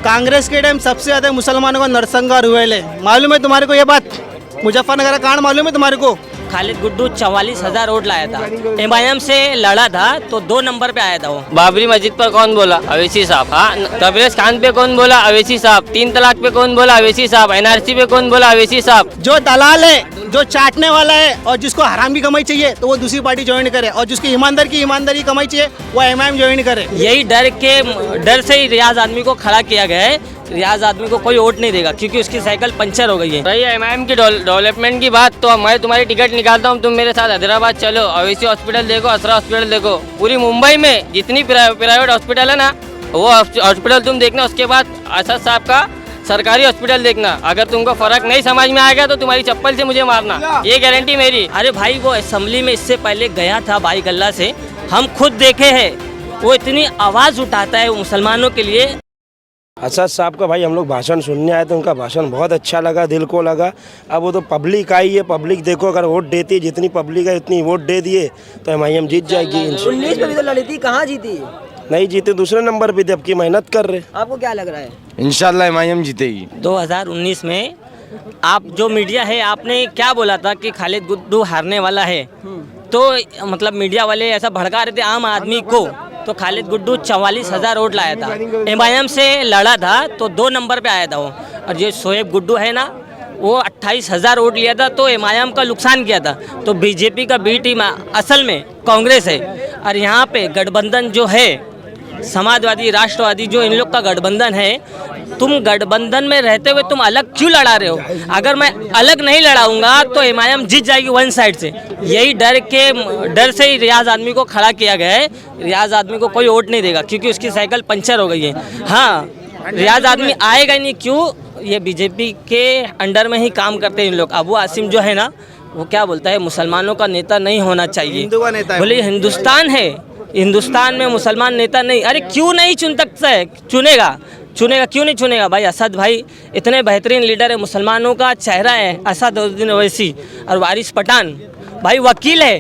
कांग्रेस के टाइम सबसे ज्यादा मुसलमानों का नरसंहार हुए है। मालूम है तुम्हारे को ये बात? मुजफ्फरनगर का कांड मालूम है तुम्हारे को? खालिद गुड्डू 44,000 वोट लाया था, एमआईएम से लड़ा था तो 2 नंबर पे आया था वो। बाबरी मस्जिद पर कौन बोला? अवैसी साहब। हाँ, तबरेज खान पे कौन बोला? अवैसी साहब। 3 तलाक पे कौन बोला? अवैसी साहब। एनआरसी पे कौन बोला? अवैसी साहब। जो दलाल है, जो चाटने वाला है और जिसको हराम की कमाई चाहिए तो वो दूसरी पार्टी ज्वाइन करे, और जिसकी ईमानदारी कमाई चाहिए वो एमआईएम ज्वाइन करे। यही डर से ही रियाज आदमी को खड़ा किया गया है। रियाज आदमी को कोई वोट नहीं देगा क्योंकि उसकी साइकिल पंचर हो गई है। भाई एमआईएम की डेवलपमेंट की बात, तो मैं तुम्हारी टिकट निकालता हूँ, तुम मेरे साथ हैदराबाद चलो, अवैसी हॉस्पिटल देखो, असरा हॉस्पिटल देखो, पूरी मुंबई में जितनी प्राइवेट हॉस्पिटल है ना, वो हॉस्पिटल तुम देखना। उसके बाद असद साहब का सरकारी हॉस्पिटल देखना। अगर तुमको फर्क नहीं समझ में आएगा तो तुम्हारी चप्पल से मुझे मारना, ये गारंटी मेरी। अरे भाई वो असेंबली में इससे पहले गया था भाई गल्ला से, हम खुद देखे हैं। वो इतनी आवाज़ उठाता है मुसलमानों के लिए। असद साहब का भाई हम लोग भाषण सुनने आए थे, उनका भाषण बहुत अच्छा लगा, दिल को लगा। अब वो तो पब्लिक आई है, पब्लिक देखो अगर वोट देती है, जितनी पब्लिक है उतनी वोट दे दिए तो एमआईएम जीत जाएगी। 19 में भी तो लड़ी थी, कहाँ जीती? नहीं जीते, दूसरे नंबर पे थे, अब की मेहनत कर रहे। आपको क्या लग रहा है? इंशाल्लाह एमआईएम जीतेगी। 2019 में आप जो मीडिया है, आपने क्या बोला था कि खालिद गुड्डू हारने वाला है, तो मतलब मीडिया वाले ऐसा भड़का रहे थे आम आदमी को। तो खालिद गुड्डू 44,000 वोट लाया था, एमआईएम से लड़ा था तो 2 नंबर पे आया था वो। और ये शोएब गुड्डू है ना, वो 28,000 वोट लिया था तो एमआईएम का नुकसान किया था। तो बीजेपी का बी टीम असल में कांग्रेस है, और यहाँ पे गठबंधन जो है समाजवादी राष्ट्रवादी, जो इन लोग का गठबंधन है, तुम गठबंधन में रहते हुए तुम अलग क्यों लड़ा रहे हो? अगर मैं अलग नहीं लड़ाऊंगा तो एमआईएम जीत जाएगी वन साइड से। यही डर से ही रियाज आदमी को खड़ा किया गया है। रियाज आदमी को कोई वोट नहीं देगा क्योंकि उसकी साइकिल पंचर हो गई है। हाँ, रियाज आदमी आएगा ही नहीं। क्यों? ये बीजेपी के अंडर में ही काम करते हैं इन लोग। अबू आसिम जो है ना, वो क्या बोलता है, मुसलमानों का नेता नहीं होना चाहिए। बोले हिंदुस्तान है, हिंदुस्तान में मुसलमान नेता नहीं। अरे क्यों नहीं चुन सकता है? चुनेगा क्यों नहीं चुनेगा भाई? असद भाई इतने बेहतरीन लीडर है, मुसलमानों का चेहरा है असद ओवैसी। और वारिस पठान भाई वकील है।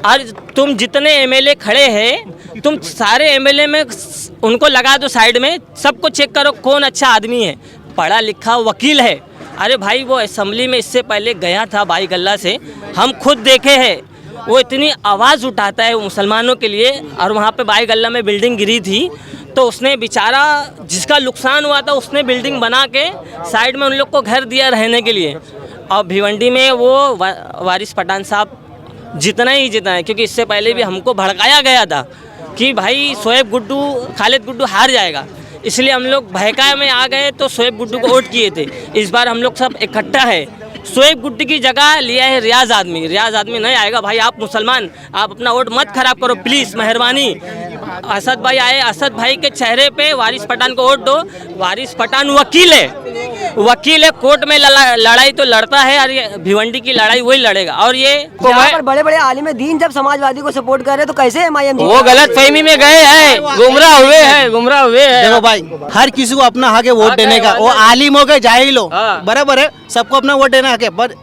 और तुम जितने एमएलए खड़े हैं, तुम सारे एमएलए में उनको लगा दो साइड में, सबको चेक करो कौन अच्छा आदमी है, पढ़ा लिखा वकील है। अरे भाई वो असेंबली में इससे पहले गया था भाई गल्ला से, हम खुद देखे हैं। वो इतनी आवाज़ उठाता है मुसलमानों के लिए। और वहाँ पे भाई गल्ला में बिल्डिंग गिरी थी तो उसने बेचारा, जिसका नुकसान हुआ था, उसने बिल्डिंग बना के साइड में उन लोग को घर दिया रहने के लिए। और भिवंडी में वो वारिस पठान साहब जितना ही जितना है, क्योंकि इससे पहले भी हमको भड़काया गया था कि भाई शोएब गुड्डू, खालिद गुड्डू हार जाएगा, इसलिए हम लोग बहकाए में आ गए तो शोएब गुड्डू को वोट किए थे। इस बार हम लोग सब इकट्ठा है, शोएब गुड्डू की जगह लिया है रियाज आदमी। रियाज आदमी नहीं आएगा भाई। आप मुसलमान, आप अपना वोट मत खराब करो प्लीज़, मेहरबानी। असद भाई आए, असद भाई के चेहरे पे वारिस पठान को वोट दो। वारिस पठान वकील है, कोर्ट में लड़ाई तो लड़ता है, और ये भिवंडी की लड़ाई वही लड़ेगा। और ये बड़े बड़े आलिम दीन जब समाजवादी को सपोर्ट कर रहे तो कैसे एमआईएम? वो गलत फहमी में गए हैं, गुमराह हुए हैं। देखो भाई, हर किसी को अपना हक है वोट देने का, वो आलिम हो गए जाहिल हो, बराबर है, सबको अपना वोट देना हक है। पर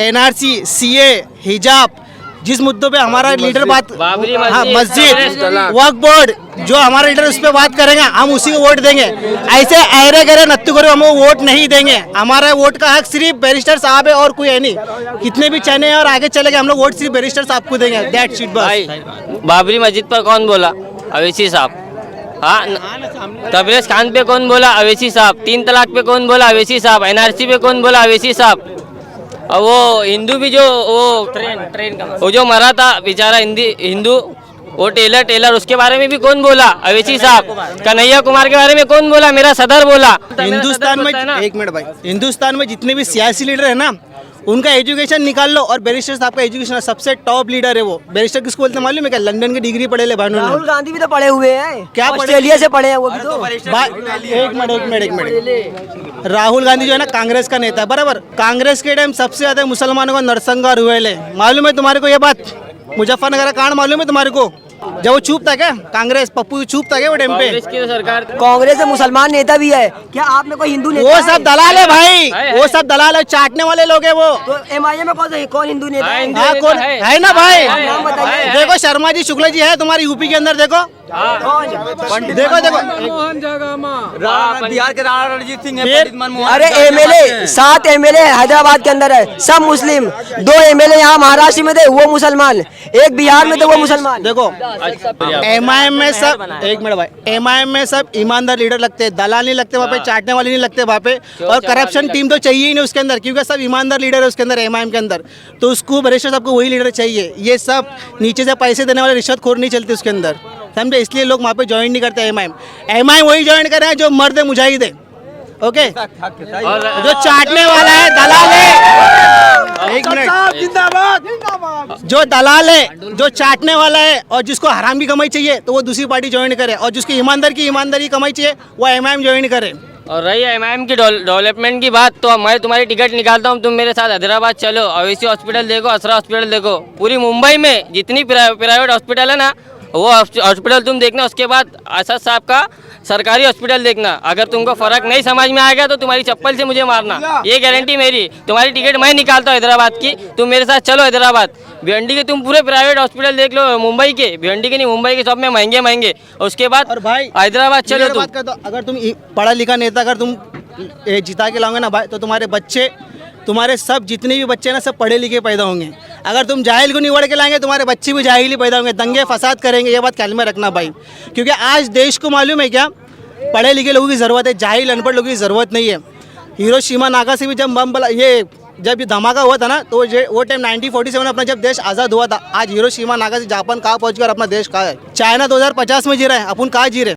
एनआरसी, सीए, हिजाब, जिस मुद्दों पे हमारा लीडर बात, हाँ, मस्जिद, वक्फ बोर्ड, जो हमारा लीडर उस पर बात करेगा हम उसी को वोट देंगे। ऐसे अरे गरे नत्तू करे हम वोट नहीं देंगे। हमारा वोट का हक सिर्फ बैरिस्टर साहब है और कोई है नहीं। कितने भी चने हैं और आगे चले गए, हम लोग वोट सिर्फ बैरिस्टर साहब को देंगे, दैट्स इट बस। बाबरी मस्जिद पर कौन बोला? अवैसी साहब। हाँ, तबरेज खान पे कौन बोला? अवैसी साहब। 3 तलाक पे कौन बोला? अवैसी साहब। एनआरसी पे कौन बोला? अवैसी साहब। और वो हिंदू भी, जो वो ट्रेन का वो जो मरा था बेचारा हिंदू, वो टेलर, उसके बारे में भी कौन बोला? अवैसी साहब। कन्हैया कुमार के बारे में कौन बोला? मेरा सदर बोला। हिंदुस्तान में, एक मिनट भाई, हिंदुस्तान में जितने भी सियासी लीडर है ना, उनका एजुकेशन निकाल लो, और बैरिस्टर साहब का एजुकेशन सबसे टॉप लीडर है। वो बैरिस्टर किसको बोलते हैं मालूम है क्या? लंदन की डिग्री पढ़े ले भानु। राहुल गांधी भी तो पढ़े हुए हैं, क्या ऑस्ट्रेलिया से पढ़े हैं वो भी तो। एक मिनट, राहुल गांधी जो है ना कांग्रेस का नेता, बराबर। कांग्रेस के टाइम सबसे ज्यादा मुसलमानों का नरसंहार हुए है। मालूम है तुम्हारे को ये बात? मुजफ्फरनगर का कांड मालूम है तुम्हारे को? जब वो चुप था क्या? कांग्रेस पप्पू चुप था क्या वो टाइम पे? सरकार कांग्रेस में मुसलमान नेता भी है क्या? आप में कोई हिंदू नेता? वो सब दलाल है भाई, वो सब दलाल है, चाटने वाले लोग है वो। तो एमआईएम में कौन हिंदू नेता है? हाँ, कौन है ना भाई? नाम बताइए। देखो शर्मा जी, शुक्ला जी है तुम्हारे यूपी के अंदर, देखो देखो देखो बिहार के राणा रणजीत सिंह है, फिर- पंडित मनमोहन अरे एमएलए 7 एमएलए हैदराबाद के अंदर है, सब मुस्लिम। 2 एमएलए यहाँ महाराष्ट्र में थे, वो मुसलमान। एक बिहार में थे, वो मुसलमान। देखो एमआईएम में सब, एक मिनट भाई, एमआईएम में सब ईमानदार लीडर लगते हैं, दलाल नहीं लगते वहाँ पे, चाटने वाले नहीं लगते वहाँ पे, और करप्शन टीम तो चाहिए ही नहीं उसके अंदर, क्योंकि सब ईमानदार लीडर है उसके अंदर, एमआईएम के अंदर। तो उसको भरेश्वर साहब को वही लीडर चाहिए। ये सब नीचे से पैसे देने वाले रिश्वतखोर नहीं चलते उसके अंदर, समझे? इसलिए लोग वहाँ पे ज्वाइन नहीं करते एमआईएम वही ज्वाइन कर रहे हैं जो मर्द है, मुजाहिद है। ओके, जो चाटने वाला है, दलाल है, एक मिनट, जो दलाल है, जो चाटने वाला है और जिसको हराम की कमाई चाहिए तो वो दूसरी पार्टी ज्वाइन करे, और जिसकी ईमानदारी कमाई चाहिए वो एमआईएम ज्वाइन करे। और रही एमआईएम की डेवलपमेंट की बात, तो मैं तुम्हारी टिकट निकालता हूँ, तुम मेरे साथ हैदराबाद चलो, अवेसी हॉस्पिटल देखो, असरा हॉस्पिटल देखो, पूरी मुंबई में जितनी प्राइवेट हॉस्पिटल है ना, वो हॉस्पिटल तुम देखना। उसके बाद असद साहब का सरकारी हॉस्पिटल देखना। अगर तुमको फर्क नहीं समझ में आएगा तो तुम्हारी चप्पल से मुझे मारना, ये गारंटी मेरी। तुम्हारी टिकट मैं निकालता हूँ हैदराबाद की, तुम मेरे साथ चलो हैदराबाद। भिवंडी के तुम पूरे प्राइवेट हॉस्पिटल देख लो, मुंबई के, भिवंडी के नहीं, मुंबई के सब में महंगे महंगे। और उसके बाद और भाई हैदराबाद चलो तुम। बात कर, तो अगर तुम पढ़ा लिखा नेता अगर तुम जिता के लाओगे ना भाई, तो तुम्हारे बच्चे, तुम्हारे सब जितने भी बच्चे ना सब पढ़े लिखे पैदा होंगे। अगर तुम जाहिल को निवड़ के लाएंगे, तुम्हारे बच्चे भी जाहिल ही पैदा होंगे, दंगे फसाद करेंगे। ये बात ख्याल में रखना भाई, क्योंकि आज देश को मालूम है क्या, पढ़े लिखे लोगों की ज़रूरत है, जाहिल अनपढ़ लोगों की ज़रूरत नहीं है। हिरोशिमा नागासाकी भी जब बम जब ये धमाका हुआ था ना, तो वो टाइम 1947 अपना जब देश आज़ाद हुआ था। आज हिरोशिमा नागासाकी जापान कहाँ पहुँच गया और अपना देश कहाँ है? चाइना 2050 में जी रहा है, अपन कहाँ जी रहे?